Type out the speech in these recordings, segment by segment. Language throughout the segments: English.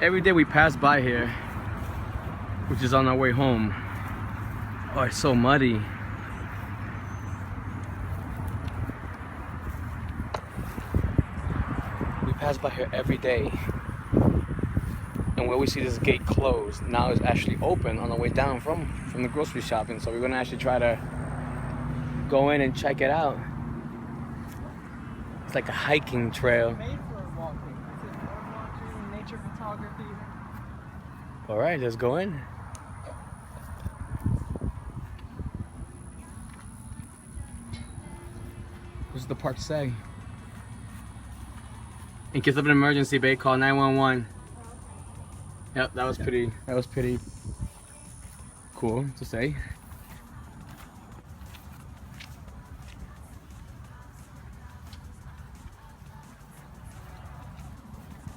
Every day we pass by here, which is on our way home. Oh, it's so muddy. We pass by here every day. And where we see this gate closed, now it's actually open on the way down from the grocery shopping. So we're gonna actually try to go in and check it out. It's like a hiking trail. Made for walking. This is bird watching, nature photography. All right, let's go in. What does the park say? In case of an emergency, babe, call 911. Yep, that was pretty cool to say.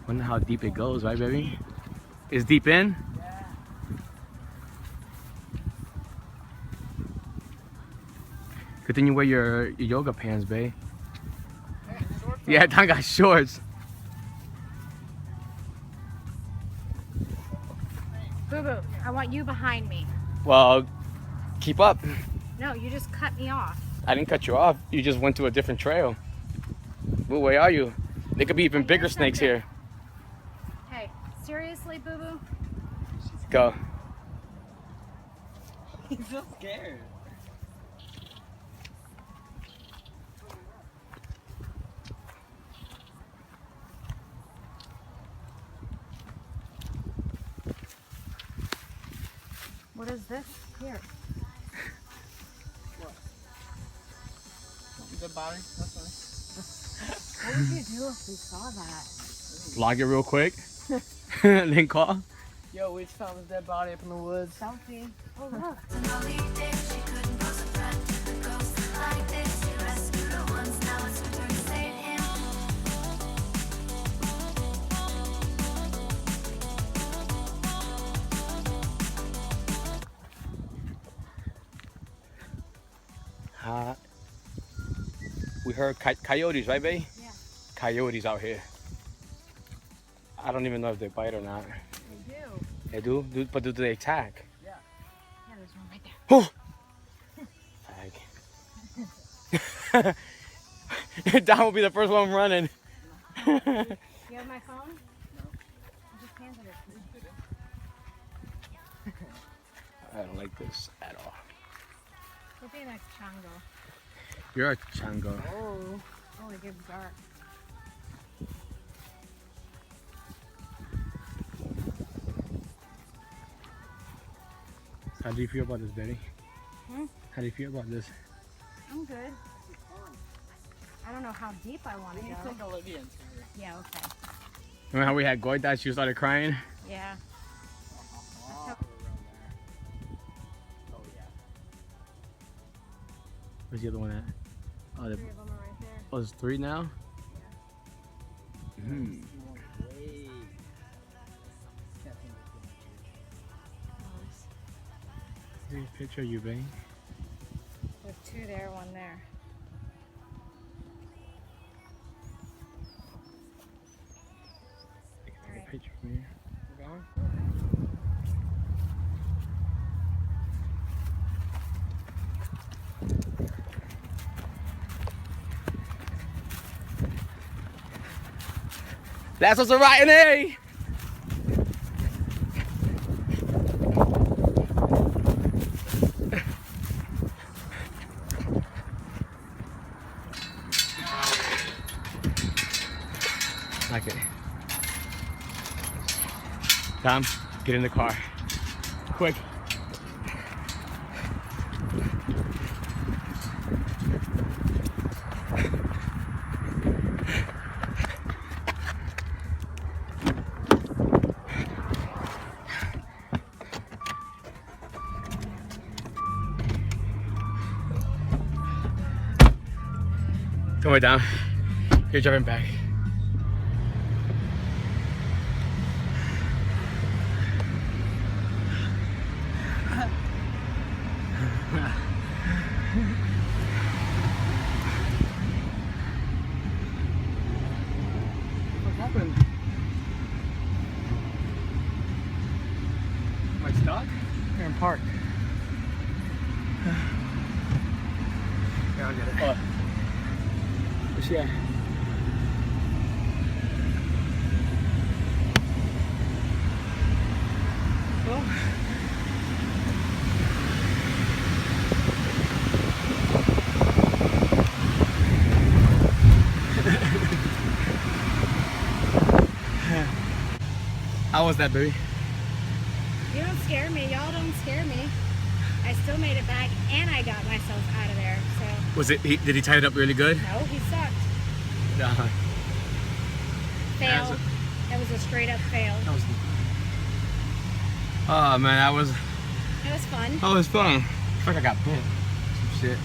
Wonder how deep it goes, right, baby? It's deep in? Yeah. Good thing you wear your yoga pants, babe. Yeah, Don got shorts. Boo Boo, I want you behind me. Well, keep up. No, you just cut me off. I didn't cut you off. You just went to a different trail. Boo, where are you? There could be even bigger snakes here. Hey, seriously, Boo Boo? Go. He's so scared. What is this? Here. What? Dead body? That's fine. What would you do if we saw that? Vlog it real quick. Then call. Yo, we just found this dead body up in the woods. Selfie. Oh, look. We heard coyotes, right, babe? Yeah. Coyotes out here. I don't even know if they bite or not. They do. They do? But do they attack? Yeah, there's one right there. Oh! Don will be the first one running. You have my phone? No. I just handed it to you. I don't like this at all. We'll be next Chango. You're a chango. Oh. Oh, it gets dark. How do you feel about this, Betty? Hmm? How do you feel about this? I'm good. I don't know how deep I want to You go. take Olivia and Skyler. Yeah, okay. Remember how we had Goita? She started crying? Yeah. Oh, yeah. Where's the other one at? Oh, Three of them are right there. oh there's 3 now? Hmm. Wait. Take a picture of you, babe. There's 2 there, 1 there. Take a picture of me. We're going? That's what's a rotten A! Like it. Tom, get in the car. Quick. Come on down. You're driving back. What happened? park. Yeah, I'll get it. Oh. Where's she at? Oh. How was that, baby? You don't scare me. Y'all don't scare me. I still made it back, and I got myself out of there. So Was it? Did he tie it up really good? no, he sucked. Yeah. Fail. That was a straight up fail. Oh man, that was It was fun. fun. I feel like I got bit. Some shit.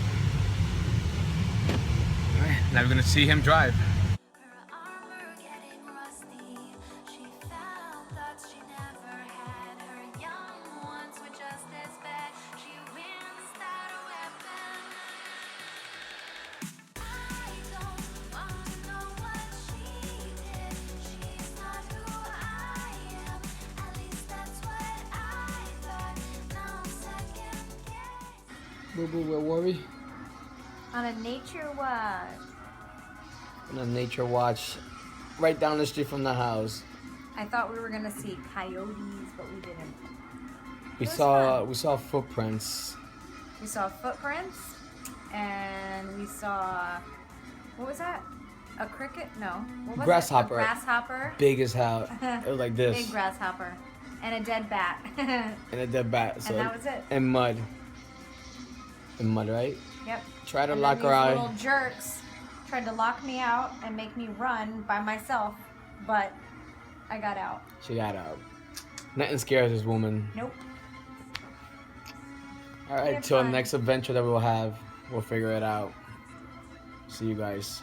Alright, now we're gonna see him drive. Her armor getting rusty. She found thoughts she never had. Her young ones were just as bad. She wins without a weapon. I don't wanna know what she did. She's not who I am. At least that's what I thought. No second guess. Boo boo, where were we? On a nature walk. On a nature watch, right down the street from the house. I thought we were gonna see coyotes, but we didn't. We It was saw footprints. We saw footprints, and we saw, what was that? A cricket? No. What was Grasshopper. It? A grasshopper. Big as hell. It was like this. Big grasshopper. And a dead bat. And a dead bat. So And that was it. And mud. And mud, right? Yep. Try to And lock then her these eye. little jerks tried to lock me out and make me run by myself, but I got out. She got out. Nothing scares this woman. Nope. Alright, had till fun. next adventure that we'll have, we'll figure it out. See you guys.